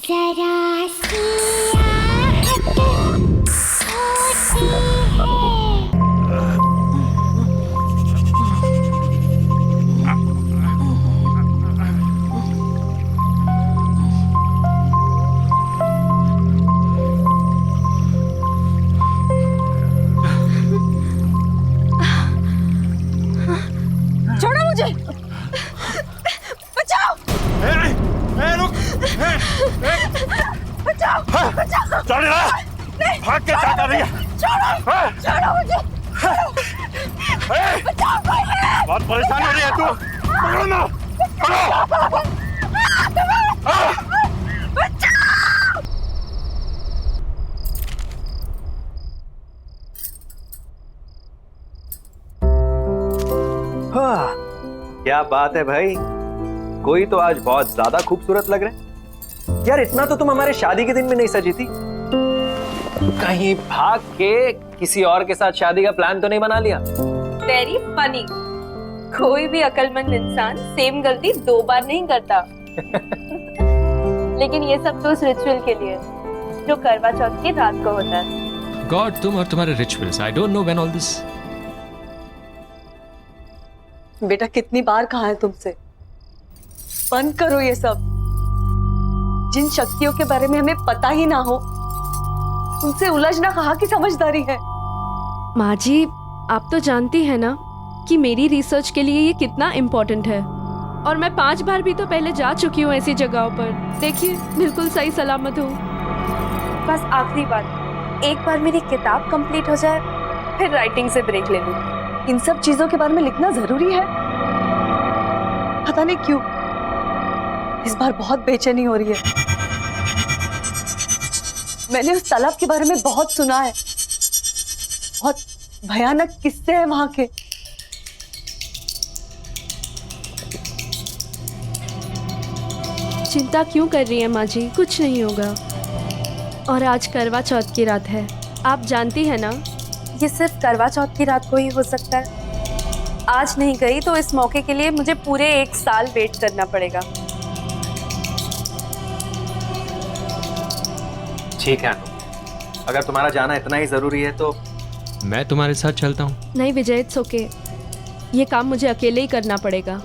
जरा सी आहट होती है। छोड़ो मुझे, बचाओ। रुक। बचाओ, बचाओ। चल रहा भाग के क्या कर रही है? छोड़ो मुझे, बचाओ मुझे। बहुत परेशान हो रही है तू। पकड़ो ना, पकड़ो। क्या बात है भाई, कोई तो आज बहुत ज्यादा खूबसूरत लग रहा है यार। इतना तो तुम हमारे शादी के दिन में नहीं सजी थी। कहीं भाग के किसी और के साथ शादी का प्लान तो नहीं बना लिया? Very funny. कोई भी अक्लमंद इंसान सेम गलती 2 बार नहीं करता। लेकिन ये सब तो उस रिचुअल के लिए जो करवा चौथ की रात को होता है। गॉड, तुम और तुम्हारे rituals, I don't know when all this. बेटा कितनी बार कहा है तुमसे, बंद करो ये सब। जिन शक्तियों के बारे में हमें पता ही ना हो उनसे उलझना कहाँ की समझदारी है। माँ जी, आप तो जानती है ना कि मेरी रिसर्च के लिए ये कितना इम्पोर्टेंट है। और मैं 5 बार भी तो पहले जा चुकी हूँ ऐसी जगहों पर। देखिए, बिल्कुल सही सलामत हूँ। बस आखिरी बार, एक बार मेरी किताब कंप्लीट हो जाए, फिर राइटिंग से ब्रेक ले लूँ। इन सब चीजों के बारे में लिखना जरूरी है? पता नहीं क्यों इस बार बहुत बेचैनी हो रही है। मैंने उस तालाब के बारे में बहुत सुना है, बहुत भयानक किस्से हैं वहां के। चिंता क्यों कर रही है माँ जी, कुछ नहीं होगा। और आज करवा चौथ की रात है, आप जानती है ना। ये सिर्फ करवा चौथ की रात को ही हो सकता है। आज नहीं गई तो इस मौके के लिए मुझे पूरे 1 साल वेट करना पड़ेगा। ठीक है, अगर तुम्हारा जाना इतना ही जरूरी है तो मैं तुम्हारे साथ चलता हूँ। नहीं विजय, इट्स ओके। ये काम मुझे अकेले ही करना पड़ेगा।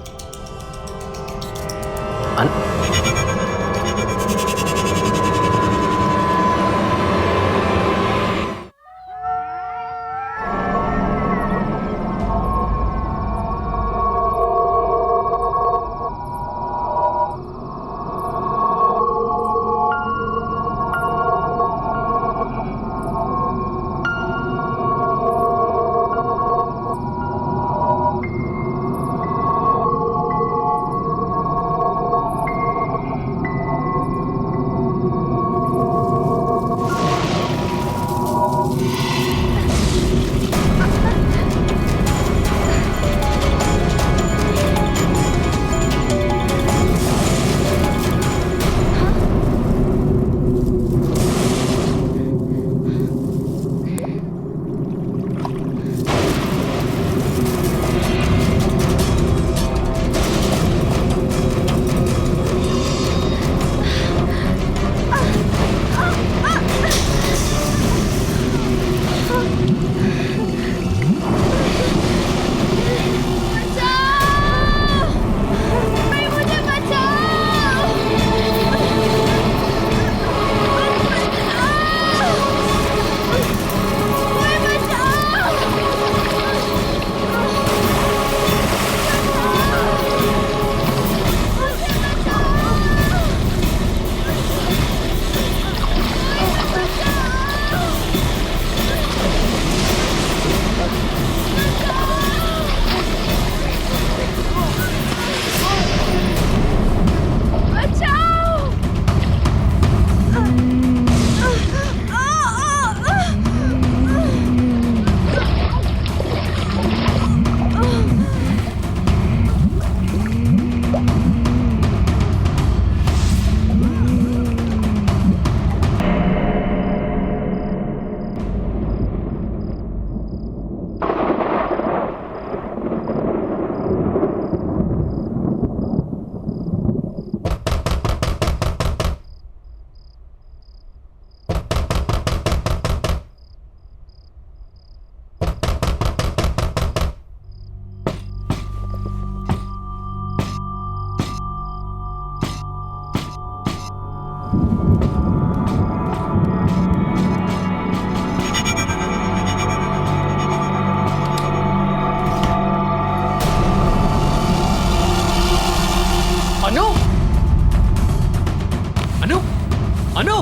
अनु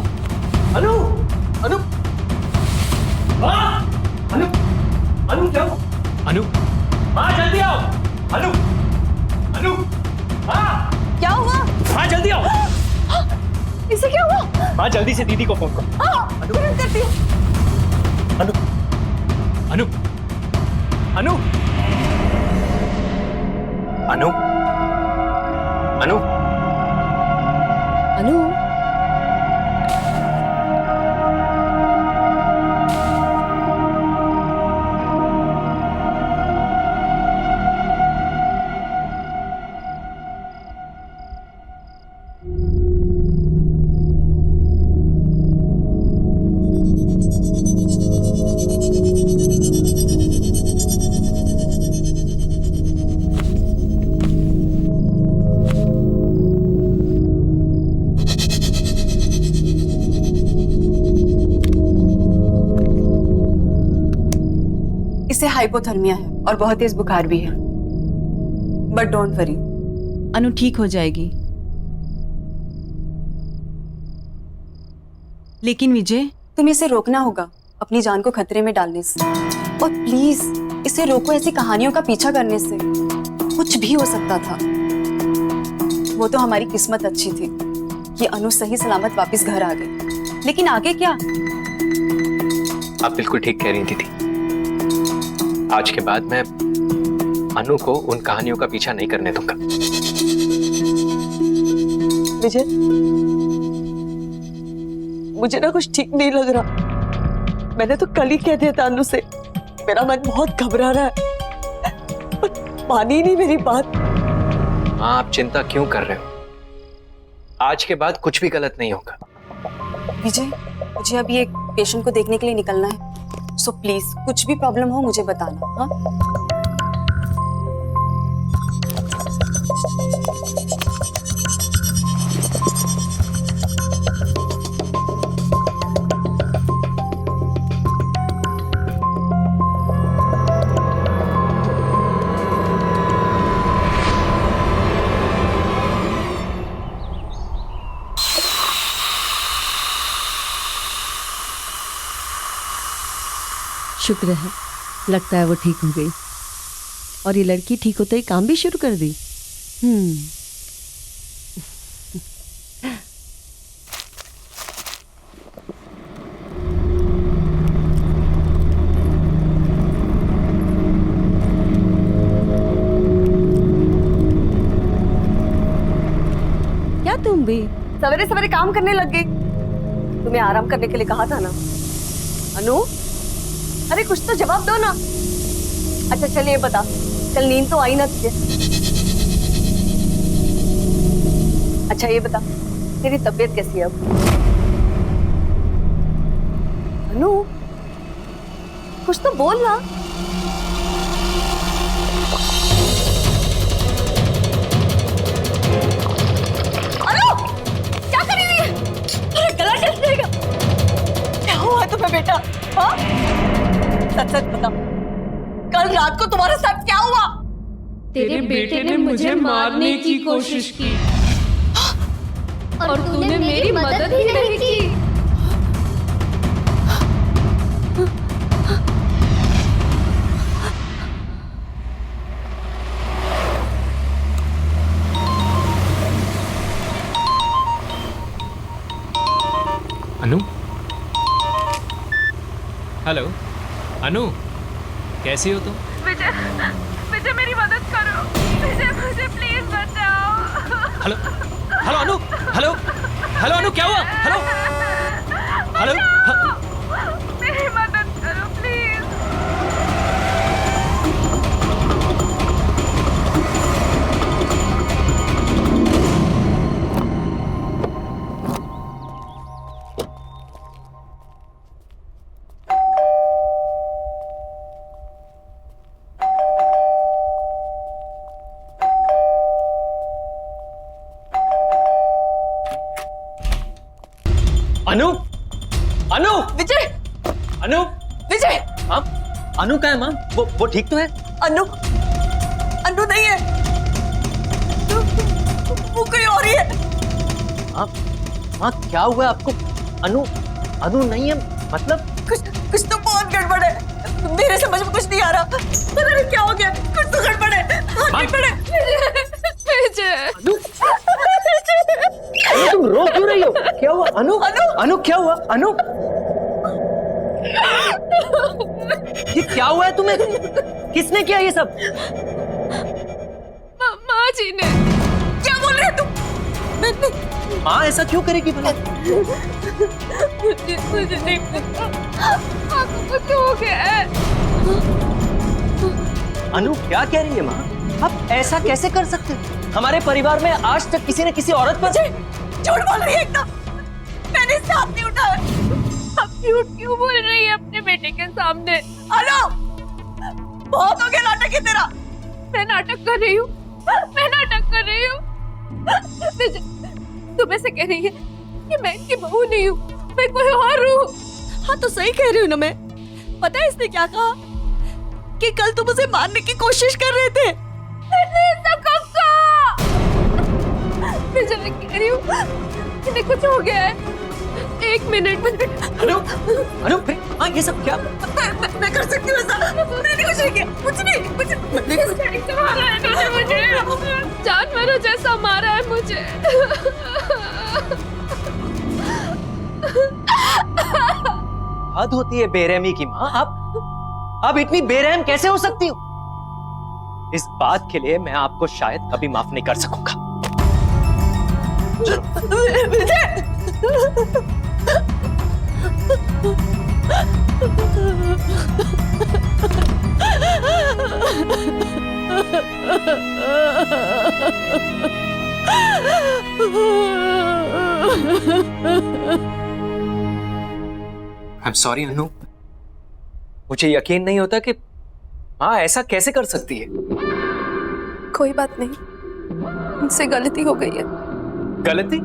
अनु अनु हाँ अनु अनु क्या हुआ? अनु हाँ जल्दी आओ अनु अनु हाँ क्या हुआ? हाँ जल्दी आओ इसे क्या हुआ? हाँ जल्दी से दीदी को फोन करो। हाँ, तुरंत करती हूँ। अनु अनु अनु अनु अनु अनु इसे हाइपोथर्मिया है और बहुत तेज बुखार भी है, बट डोंट वरी, अनु ठीक हो जाएगी। लेकिन विजय, तुम्हें इसे रोकना होगा अपनी जान को खतरे में डालने से, और प्लीज इसे रोको ऐसी कहानियों का पीछा करने से। कुछ भी हो सकता था। वो तो हमारी किस्मत अच्छी थी कि अनु सही सलामत वापस घर आ गई, लेकिन आगे क्या? आप बिल्कुल ठीक कह रही थी। आज के बाद मैं अनु को उन कहानियों का पीछा नहीं करने दूंगा। विजय, मुझे ना कुछ ठीक नहीं लग रहा। मैंने तो कल ही कह दिया था अनु से, मेरा मन बहुत घबरा रहा है, पर मानी ही नहीं मेरी बात। हाँ, आप चिंता क्यों कर रहे हो? आज के बाद कुछ भी गलत नहीं होगा। विजय, मुझे अभी एक पेशेंट को देखने के लिए निकलना है, सो प्लीज कुछ भी प्रॉब्लम हो मुझे बताना। हाँ? शुक्र है, लगता है वो ठीक हो गई। और ये लड़की ठीक होते ही काम भी शुरू कर दी। क्या तुम भी सवेरे सवेरे काम करने लग गई? तुम्हें आराम करने के लिए कहा था ना। अनु, अरे कुछ तो जवाब दो ना। अच्छा चलिए, बता, कल नींद तो आई ना तुझे? अच्छा ये बता, तेरी तबीयत कैसी है अब? अनु, कुछ तो बोल ना। अनु, क्या कर रही है? अरे गला टच देगा। क्या हुआ तुम्हें बेटा? हाँ? सच सच बता, कल रात को तुम्हारे साथ क्या हुआ? तेरे बेटे ने मुझे मारने की कोशिश की और तूने मेरी मदद ही नहीं की। अनु, हेलो अनु, कैसी हो तुम? विजय, विजय मेरी मदद करो। विजय, मुझे प्लीज बचाओ। हेलो हेलो अनु, हेलो हेलो अनु, क्या हुआ? हेलो हेलो मेरी मदद करो प्लीज। अनु, अनु, विजय, अनु, विजय, हाँ, अनु कहाँ है माँ? वो ठीक तो है? अनु, अनु नहीं है, वो कोई और ही है। माँ, क्या हुआ आपको? अनु अनु नहीं है, मतलब कुछ तो बहुत गड़बड़ है, मेरे समझ में कुछ नहीं आ रहा, पता नहीं क्या हो गया, कुछ तो गड़बड़ है, गड़बड़ है। अनु तुम रो क्यों रही हो? क्या हुआ अनु? अनु क्या हुआ अनु? ये क्या हुआ है तुम्हें? किसने किया ये सब? माँ जी ने। क्या बोल रहे तुम? माँ ऐसा क्यों करेगी भला? मुझे नहीं पता, आपको कुछ हो गया है। अनु क्या कह रही है माँ? आप ऐसा कैसे कर सकते हो? हमारे परिवार में आज तक किसी ने किसी औरत पर झूठ बोल रही है एकदम, मैंने इससे हाथ नहीं उठाया। आप झूठ क्यों बोल रही है अपने बेटे के सामने? अनु, बहुत हो गया नाटक है तेरा। मैं नाटक कर रही हूँ, मैं नाटक कर रही हूँ। तुम ऐसे कह रही है कि मैं इनकी बहू नहीं हूँ, मैं कोई और हूँ। हाँ तो सही कह रही हूँ ना मैं। पता है इसने क्या कहा? कि कल तुम उसे मारने की कोशिश कर रहे थे। मैं कह रही हूँ इन्हें कुछ हो गया है। एक मिनट। अनु अनु हाँ ये सब क्या? मैं कर सकती हूँ ऐसा? मैंने कुछ नहीं किया, कुछ नहीं। मारा है इन्होंने मुझे, जानवरों जैसा मारा है मुझे। हद होती है बेरहमी की माँ। आप इतनी बेरहम कैसे हो सकती हो? इस बात के लिए मैं आपको शायद कभी माफ नहीं कर सकूंगा। I'm sorry अनु, मुझे यकीन नहीं होता कि माँ ऐसा कैसे कर सकती है। कोई बात नहीं, मुझसे गलती हो गई है। गलती?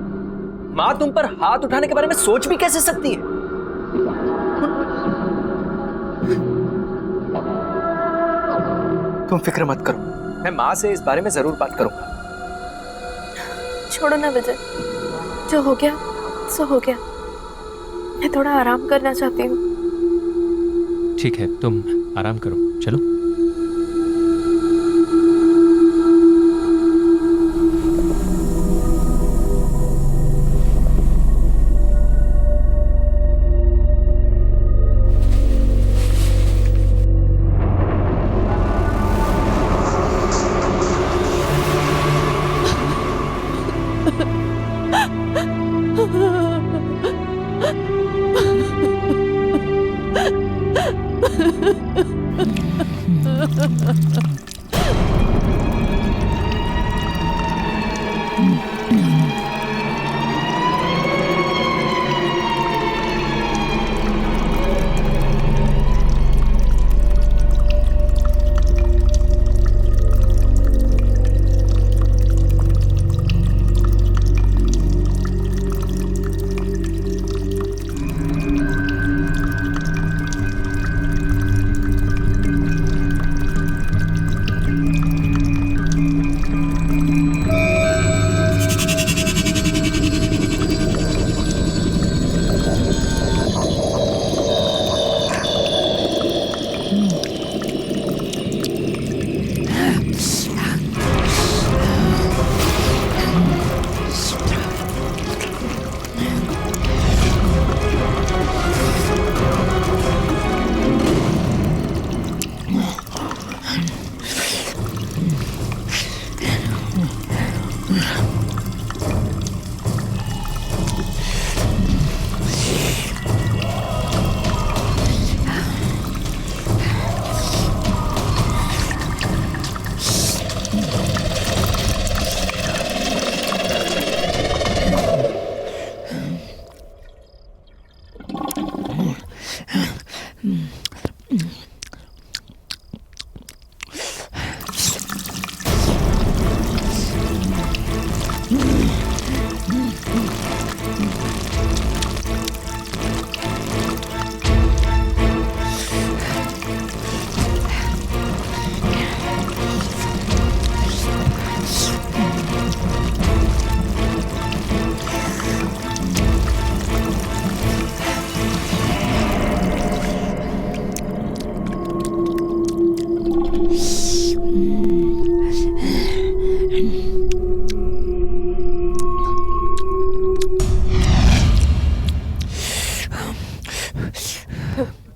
माँ तुम पर हाथ उठाने के बारे में सोच भी कैसे सकती है? तुम फिक्र मत करो, मैं माँ से इस बारे में जरूर बात करूंगा। छोड़ो ना विजय, जो हो गया सो हो गया। मैं थोड़ा आराम करना चाहती हूँ। ठीक है, तुम आराम करो, चलो।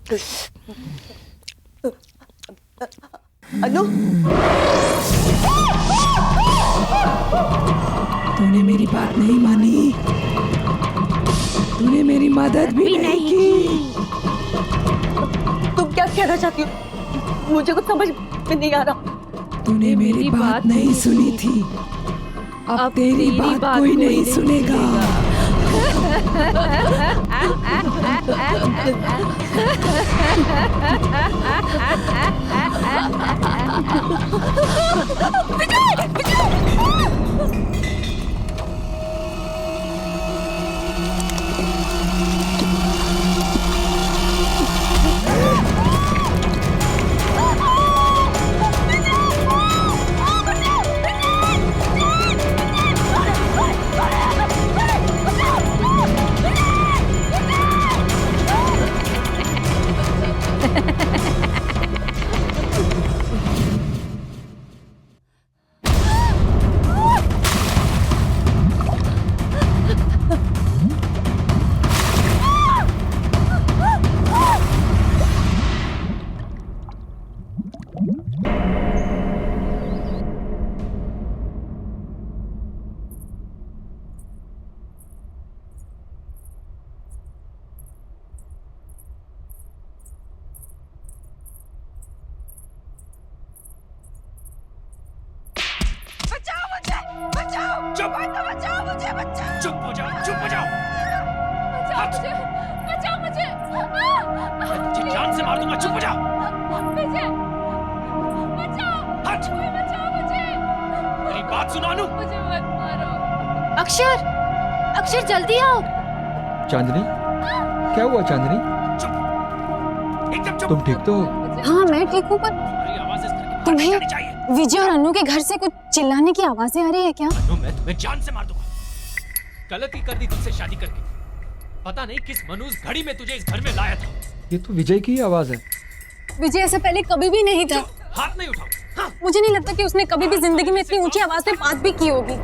अनु, तूने मेरी बात नहीं मानी, तूने मेरी मदद भी नहीं की। तुम क्या कहना चाहती हो? मुझे कुछ समझ में नहीं आ रहा। तूने मेरी बात नहीं सुनी थी, अब तेरी बात कोई नहीं सुनेगा। चुप चुप हो जाओ, चुप हो जाओ। मैं तुझे जान से मार दूंगा, चुप हो जाओ। हट, मेरी बात सुनो अनु। अक्षर, अक्षर जल्दी आओ। चांदनी, क्या हुआ चांदनी? चुप, एकदम चुप। तुम ठीक तो? हाँ मैं ठीक हूँ, पर तुम्हारी आवाज़ इस घर के बाहर तुम्हें- नहीं जानी चाहिए। विजय और अनु के घर से कुछ चिल्लाने की आवाजें आ रही है क्या? अनु, मैं तुम्हें जान से मार दूंगा। गलती कर दी तुझसे शादी करके। पता नहीं किस मनूस घड़ी में तुझे इस घर में लाया था। ये तो विजय की ही आवाज है। विजय ऐसा पहले कभी भी नहीं था। हाथ नहीं उठाओ। हाँ, मुझे नहीं लगता कि उसने कभी भी जिंदगी में इतनी ऊंची आवाज में बात भी की होगी।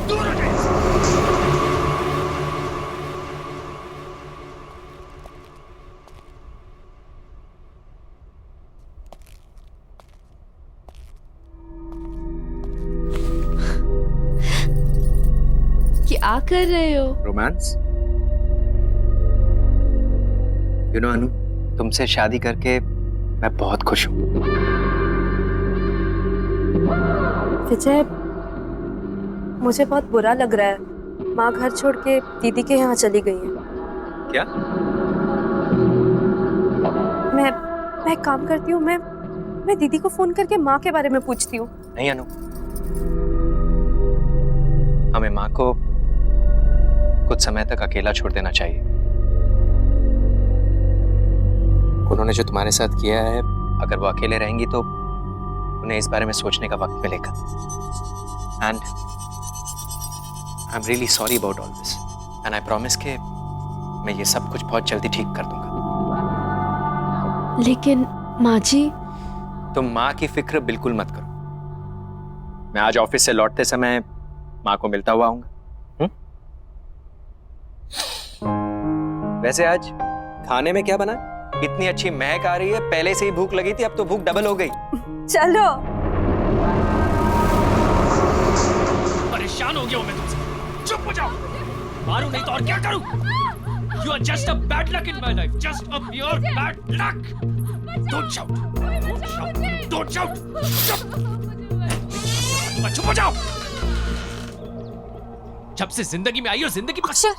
दूर हो जाए। क्या कर रहे हो? रोमांस। यू नो अनु, तुमसे शादी करके मैं बहुत खुश हूँ। विजय, मुझे बहुत बुरा लग रहा है। माँ घर छोड़ के दीदी के यहाँ चली गई है। क्या? मैं एक काम करती हूँ, मैं दीदी को फोन करके माँ के बारे में पूछती हूँ। नहीं अनु, हमें माँ को कुछ समय तक अकेला छोड़ देना चाहिए। उन्होंने जो तुम्हारे साथ किया है, अगर वो अकेले रहेंगी तो उन्हें इस बारे में सोचने का वक्त मिलेगा। And I am really sorry about all this, and I promise कि मैं ये सब कुछ बहुत जल्दी ठीक कर दूंगा। लेकिन माँ जी, तुम माँ की फिक्र बिल्कुल मत करो। मैं आज ऑफिस से लौटते समय माँ को मिलता हुआ आऊंगा। वैसे आज खाने में क्या बना? इतनी अच्छी महक आ रही है, पहले से ही भूख लगी थी, अब तो भूख डबल हो गई। चलो। परेशान हो गया हूं मैं तुमसे। चुप हो जाओ, मारू नहीं तो और क्या करूं? You are just a bad luck in my life, just a pure bad luck. Don't shout, don't shout, don't shout. चुप हो जाओ। जब से जिंदगी में आई हो, जिंदगी में अक्षर,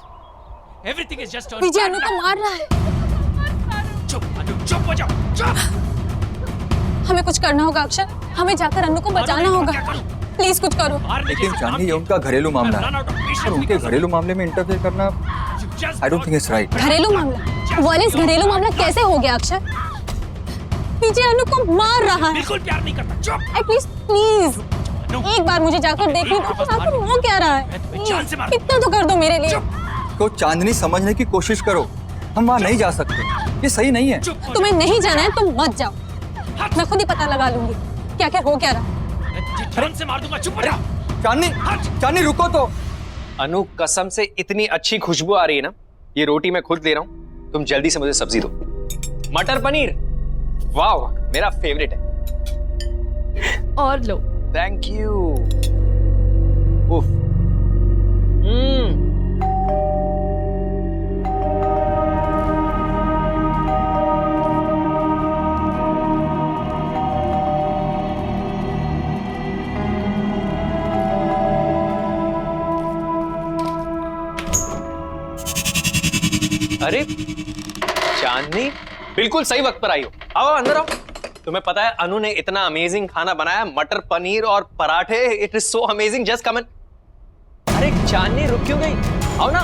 everything is just a Vijay bad अनु को luck. मार रहा है। चुप अनु, चुप हो जाओ, चुप। हमें कुछ करना होगा अक्षर, हमें जाकर अनु को बचाना होगा। प्लीज कुछ करो। लेकिन चांदनी, ये उनका घरेलू मामला है और उनके घरेलू मामले में इंटरफेयर करना I don't think it's right. घरेलू मामला? वालिस, घरेलू मामला कैसे हो गया अक्षर? विजय अनु को मार रहा है। बिल्कुल प्यार नहीं करता। चुप। प्लीज प्लीज एक बार मुझे जाकर देखने दो, आखिर हो क्या रहा है। जान से मार। इतना तो कर दो मेरे लिए। तो चांदनी, समझने की कोशिश करो, हम वहाँ नहीं जा सकते, ये सही नहीं है। तुम्हें नहीं जाना है, तुम मत जाओ। मैं खुद ही पता लगा लूंगी क्या क्या हो क्या रहा। जान से मार दूंगा। चुप हो जाओ। चांदनी, चांदनी रुको तो। अनु, कसम से इतनी अच्छी खुशबू आ रही है ना, ये रोटी मैं खुद ले रहा हूँ, तुम जल्दी से मुझे सब्जी दो। मटर पनीर, वाव, मेरा फेवरेट है। और लो। Thank you. उफ। अरे चांदनी, बिल्कुल सही वक्त पर आई हो। आओ अंदर आओ। तुम्हें पता है अनु ने इतना अमेजिंग खाना बनाया, मटर पनीर और पराठे। It is so amazing, just come in. अरे चांदनी रुक क्यों गई? आओ ना।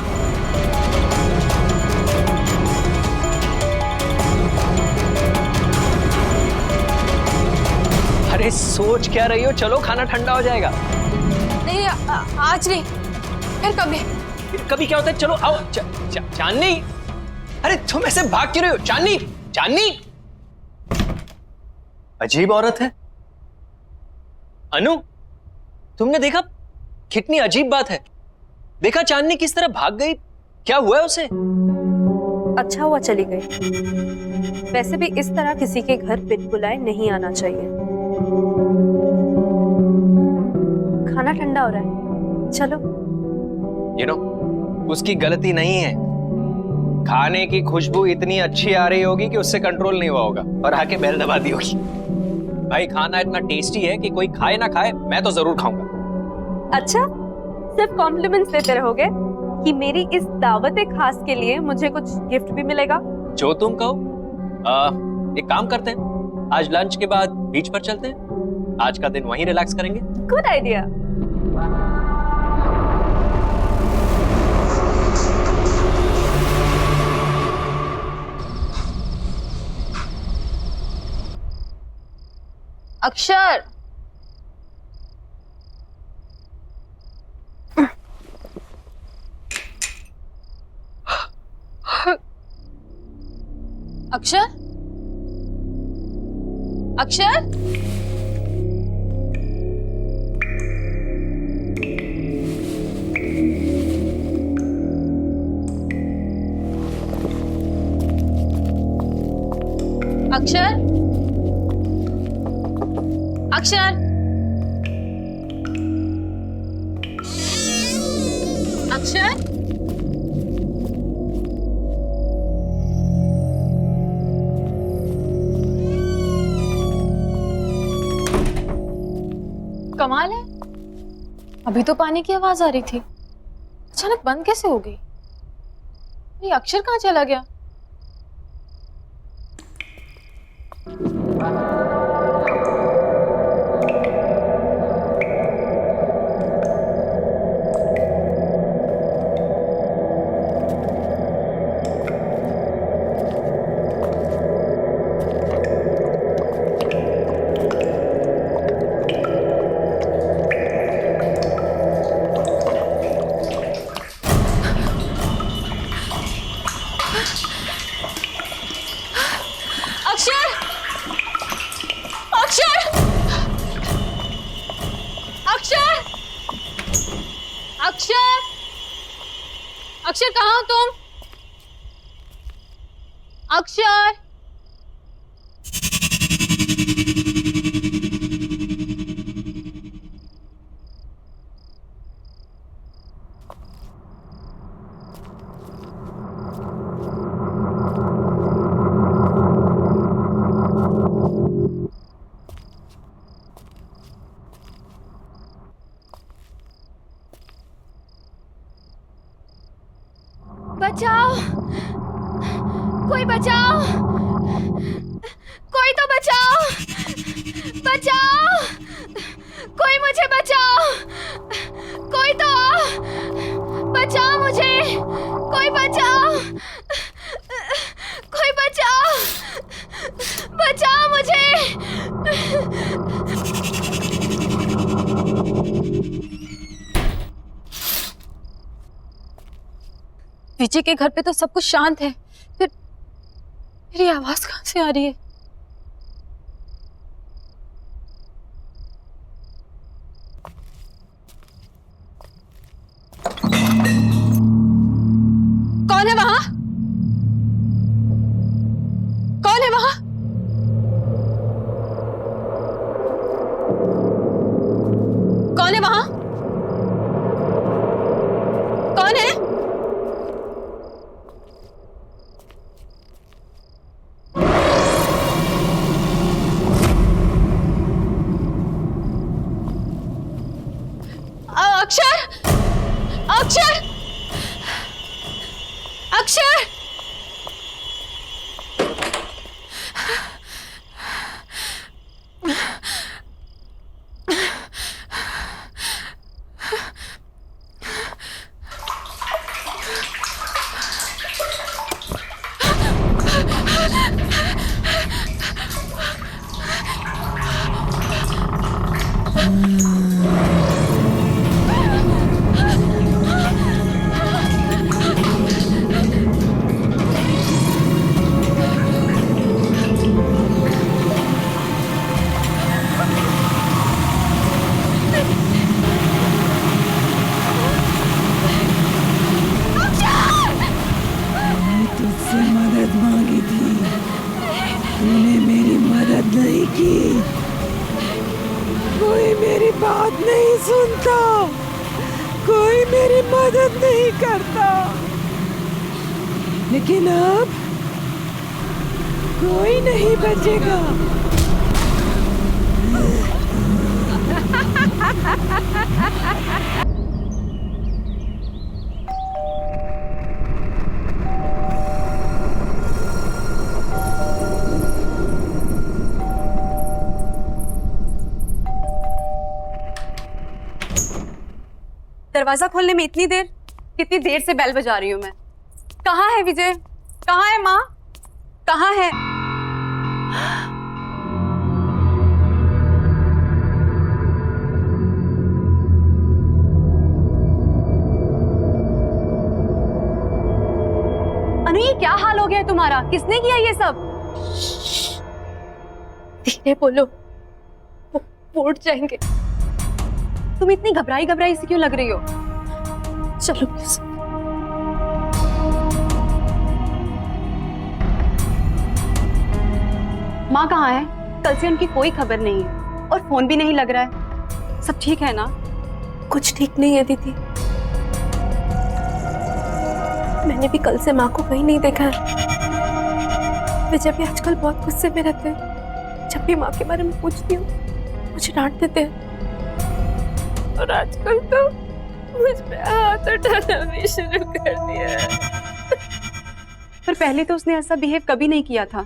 अरे सोच क्या रही हो? चलो खाना ठंडा हो जाएगा। नहीं आज नहीं, फिर कभी। फिर कभी क्या होता है? चलो आओ। चांदनी, अरे तुम ऐसे भाग क्यों रहे हो? चांदनी, चांदनी, अजीब औरत है। अनु, तुमने देखा? कितनी अजीब बात है। देखा चांदनी किस तरह भाग गई? क्या हुआ है उसे? अच्छा हुआ चली गई। वैसे भी इस तरह किसी के घर बिन बुलाए नहीं आना चाहिए। खाना ठंडा हो रहा है, चलो। यू नो, उसकी गलती नहीं है। खाने की खुशबू इतनी अच्छी आ रही होगी कि उससे कंट्रोल नहीं हुआ होगा और आके बेल दबा दी होगी। भाई खाना इतना टेस्टी है कि कोई खाए ना खाए, मैं तो जरूर खाऊंगा। अच्छा, सिर्फ कॉम्प्लीमेंट्स देते रहोगे कि मेरी इस दावत खास के लिए मुझे कुछ गिफ्ट भी मिलेगा? जो तुम कहो। एक काम करते हैं, आज लंच के बाद बीच पर चलते हैं। आज का दिन वहीं रिलैक्स करेंगे। Good idea. अक्षर, अक्षर, अक्षर, अक्षर, अक्षर, अक्षर, कमाल है, अभी तो पानी की आवाज आ रही थी, अचानक बंद कैसे हो गई? ये अक्षर कहाँ चला गया? अक्षर, अक्षर कहाँ हो तुम? अक्षर, बचाओ, कोई बचाओ, कोई तो बचाओ, बचाओ, कोई मुझे बचाओ, कोई तो बचाओ मुझे, कोई बचाओ, कोई बचाओ, बचाओ मुझे। विजय के घर पे तो सब कुछ शांत है, फिर मेरी आवाज कहाँ से आ रही है? कौन है वहां? कौन अक्षर! तुझसे मदद मांगी थी, तूने मेरी मदद नहीं की। कोई मेरी बात नहीं सुनता, कोई मेरी मदद नहीं करता, लेकिन अब कोई नहीं बचेगा। दरवाजा खोलने में इतनी देर? कितनी देर से बेल बजा रही हूँ मैं। कहाँ है विजय? कहाँ है माँ? कहाँ है? अनु, ये क्या हाल हो गया है तुम्हारा? किसने किया ये सब? धीरे बोलो, वो उठ जाएंगे। तुम इतनी घबराई घबराई सी क्यों लग रही हो? चलो प्लीज। माँ कहाँ है? कल से उनकी कोई खबर नहीं है और फोन भी नहीं लग रहा है। सब ठीक है ना? कुछ ठीक नहीं है दीदी, मैंने भी कल से माँ को कहीं नहीं देखा है। विजय भी आजकल बहुत गुस्से में रहते हैं। जब भी माँ के बारे में पूछती हूँ मुझे डांट देते हैं, और आजकल तो मुझ पे हाथ उठाना भी शुरू कर दिया है। पर पहले तो उसने ऐसा बिहेव कभी नहीं किया था।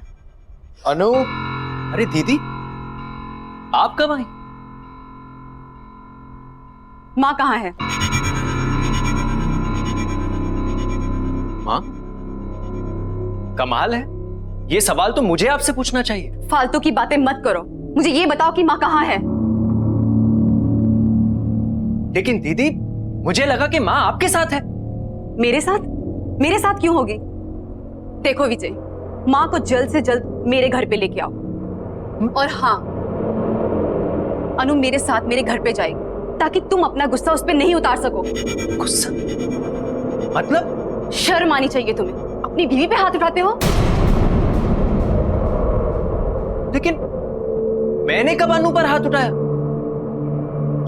अनु, अरे दीदी, आप कब आई? माँ कहाँ है? माँ? कमाल है, ये सवाल तो मुझे आपसे पूछना चाहिए। फालतू की बातें मत करो, मुझे ये बताओ कि माँ कहाँ है? लेकिन दीदी, मुझे लगा कि माँ आपके साथ है। मेरे साथ? मेरे साथ क्यों होगी? देखो विजय, माँ को जल्द से जल्द मेरे घर पे लेके आओ। और हाँ, अनु मेरे साथ मेरे घर पे जाएगी ताकि तुम अपना गुस्सा उस पे नहीं उतार सको। गुस्सा? मतलब? शर्म आनी चाहिए तुम्हें, अपनी बीवी पे हाथ उठाते हो। लेकिन मैंने कब अनु पर हाथ उठाया?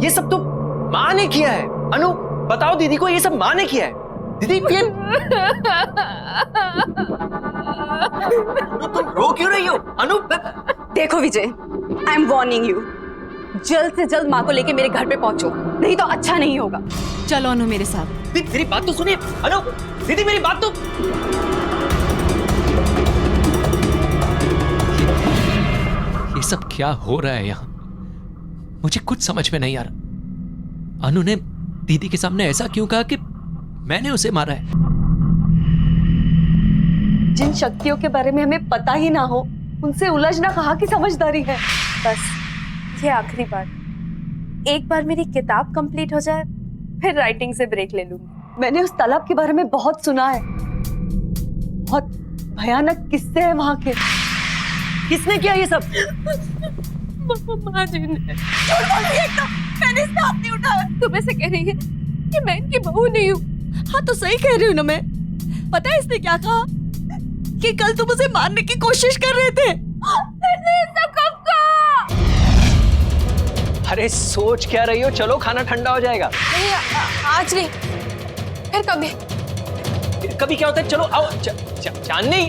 ये सब तो माँ ने किया है। अनु, बताओ दीदी को, ये सब माँ ने किया है। दीदी ये अनु, तुम रो क्यों रही हो? अनु, देखो विजय, आई एम वार्निंग यू, जल्द से जल्द माँ को लेके मेरे घर पे पहुंचो, नहीं तो अच्छा नहीं होगा। चलो अनु मेरे साथ। दीदी मेरी बात तो सुनिए। अनु, दीदी मेरी बात तो। ये सब क्या हो रहा है यहाँ? मुझे कुछ समझ में नहीं आ रहा। अनु ने दीदी के सामने ऐसा क्यों कहा कि मैंने उसे मारा है? जिन शक्तियों के बारे में हमें पता ही ना हो, उनसे उलझना कहाँ की समझदारी है। बस ये आखिरी बार, एक बार मेरी किताब कंप्लीट हो जाए फिर राइटिंग से ब्रेक ले लूंगी। मैंने उस तालाब के बारे में बहुत सुना है, बहुत भयानक किस्से हैं वहां के। किसने किया ये सब? माँ जी ने। झूठ बोल रही है एकदम, मैंने इसका हाथ नहीं उठाया। तुम ऐसे कह रही है कि मैं इनकी बहू नहीं हूँ? हाँ तो सही कह रही हूँ ना मैं। पता है इसने क्या कहा? कि कल तुम उसे मारने की कोशिश कर रहे थे। अरे सोच क्या रही हो? चलो खाना ठंडा हो जाएगा। नहीं, आज नहीं, फिर कभी। फिर कभी क्या होता है? चलो आओ। चांदनी,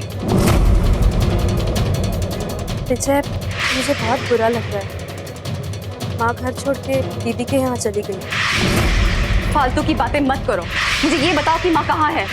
विजय, मुझे बहुत बुरा लग रहा है। माँ घर छोड़ के दीदी के यहाँ चली गई। फालतू की बातें मत करो, मुझे ये बताओ कि माँ कहाँ है?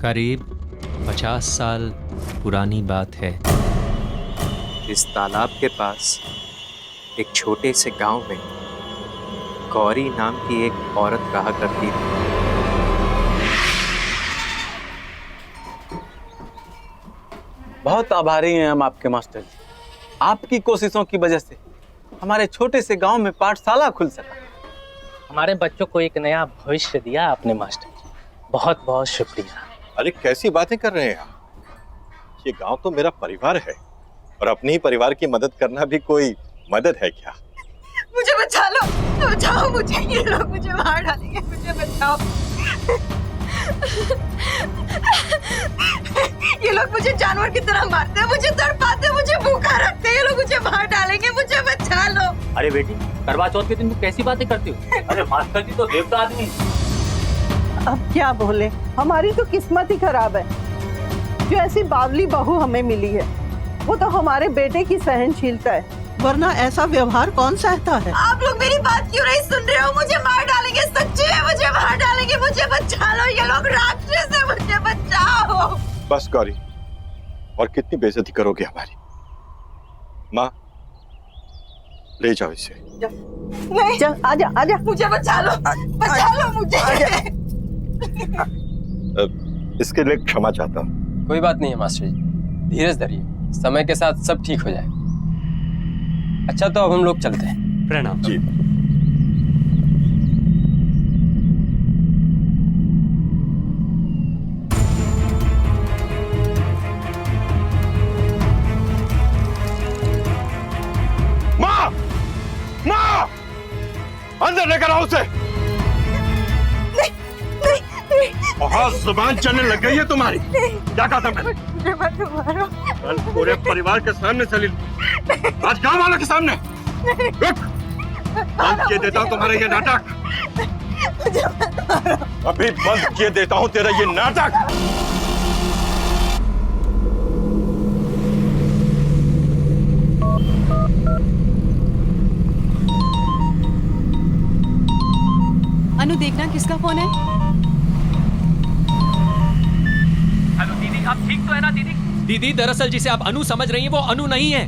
करीब 50 साल पुरानी बात है। इस तालाब के पास एक छोटे से गांव में गौरी नाम की एक औरत रहा करती थी। बहुत आभारी हैं हम आपके मास्टर जी। आपकी कोशिशों की वजह से हमारे छोटे से गांव में पाठशाला खुल सका। हमारे बच्चों को एक नया भविष्य दिया आपने मास्टर जी, बहुत बहुत शुक्रिया। अरे कैसी बातें कर रहे हैं आप? ये गांव तो मेरा परिवार है और अपने ही परिवार की मदद करना भी कोई मदद है क्या? मुझे बचा लो, बचाओ मुझे, ये लोग मुझे मार डालेंगे, मुझे बचाओ। ये लोग मुझे जानवर की तरह मारते हैं, मुझे तड़पाते हैं, मुझे भूखा रखते हैं, ये लोग मुझे मार डालेंगे, मुझे बचा लो। अरे बेटी, करवा चौथ के दिन तुम कैसी बातें करती हो? अरे मास्टर जी तो देवता आदमी। अब क्या बोले, हमारी तो किस्मत ही खराब है जो ऐसी बावली बहू हमें मिली है। वो तो हमारे बेटे की सहनशीलता है, वरना ऐसा व्यवहार कौन सहता है। आप लोग मेरी बात क्यों नहीं सुन रहे हो? मुझे मार डालेंगे, सच्ची है, मुझे मार डालेंगे, मुझे बचा लो, ये लोग राक्षस है, मुझे बचाओ। बस गौरी, और कितनी बेइज्जती करोगे हमारी? माँ, ले जाओ इसे। नहीं, चल आजा आजा, मुझे बचा लो, बचा लो मुझे। इसके लिए क्षमा चाहता हूँ। कोई बात नहीं है मास्टर जी, धीरज धरिए, समय के साथ सब ठीक हो जाएगा। अच्छा तो अब हम लोग चलते हैं। प्रणाम जी। माँ, माँ, अंदर लेकर आओ उसे। बहुत जुबान चलने लग गई है तुम्हारी। क्या कहा था मैंने? मुझे मत मारो। कल पूरे परिवार के सामने सलील, आज गांव वालों के सामने। रुक, बंद किए देता हूँ तुम्हारा ये नाटक। मुझे मत मारो। अभी बंद किए देता हूँ तेरा ये नाटक। अनु, देखना किसका फोन है। हेलो दीदी, आप ठीक तो है ना दीदी? दीदी, दरअसल जिसे आप अनु समझ रही हैं वो अनु नहीं है,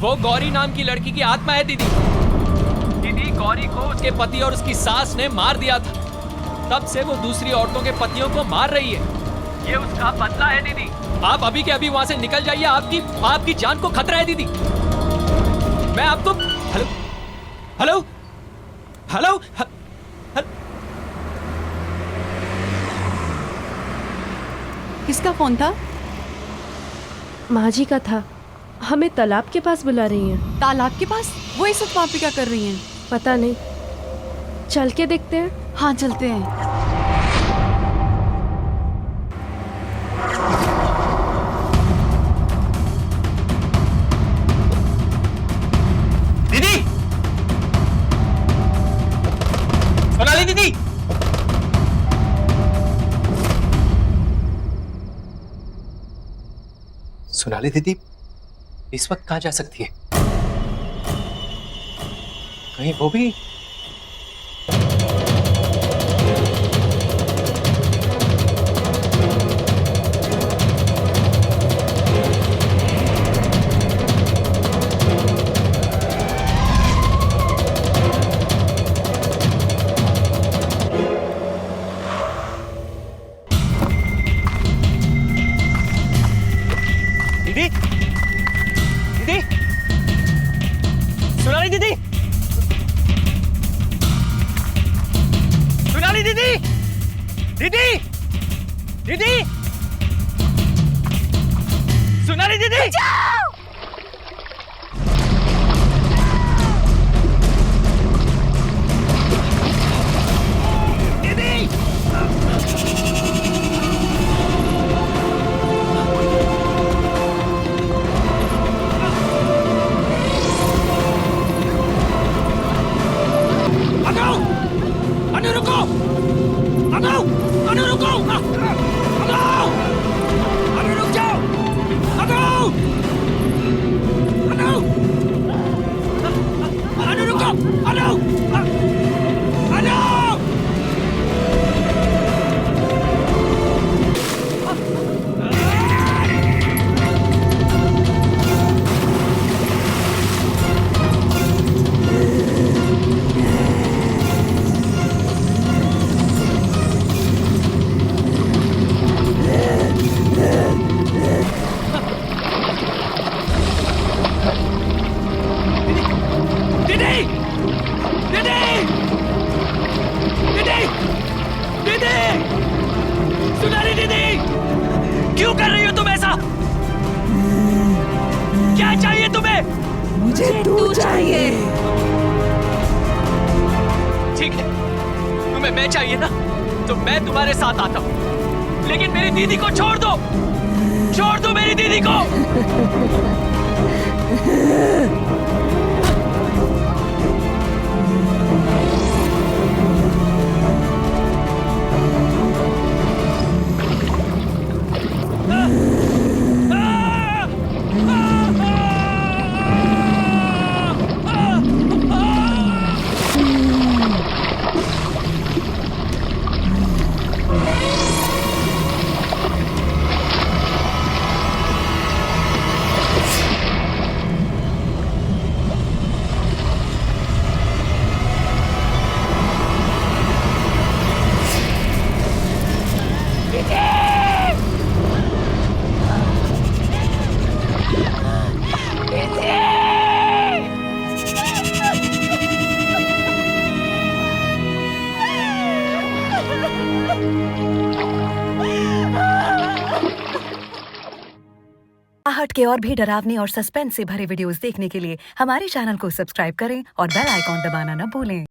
वो गौरी नाम की लड़की की आत्मा है दीदी। दीदी, गौरी को उसके पति और उसकी सास ने मार दिया था, तब से वो दूसरी औरतों के पतियों को मार रही है। ये उसका बदला है दीदी। आप अभी के अभी वहां से निकल जाइए, आपकी जान को खतरा है दीदी। मैं आपको हेलो हेलो हेलो किसका फोन था? माँ जी का था। हमें तालाब के पास बुला रही हैं। तालाब के पास? वो इस वक्त वहाँ पे क्या कर रही हैं? पता नहीं, चल के देखते हैं। हाँ चलते हैं। दीदी, सोनाली दीदी, सोनाली दीदी इस वक्त कहाँ जा सकती है? कहीं वो भी? दीदी, दीदी, सोनाली दीदी, सोनाली दीदी, दीदी, दीदी, सोनाली दीदी, अनु रुको, अनु, अनु रुको, अनु, अनु रुक जाओ, अनु, अनु, अनु रुको, अनु, अनु। क्या चाहिए तुम्हें? मुझे तू चाहिए। ठीक है, तुम्हें मैं चाहिए ना, तो मैं तुम्हारे साथ आता हूँ, लेकिन मेरी दीदी को छोड़ दो, छोड़ दो मेरी दीदी को। आहट के और भी डरावनी और सस्पेंस से भरे वीडियोस देखने के लिए हमारे चैनल को सब्सक्राइब करें और बेल आइकॉन दबाना न भूलें।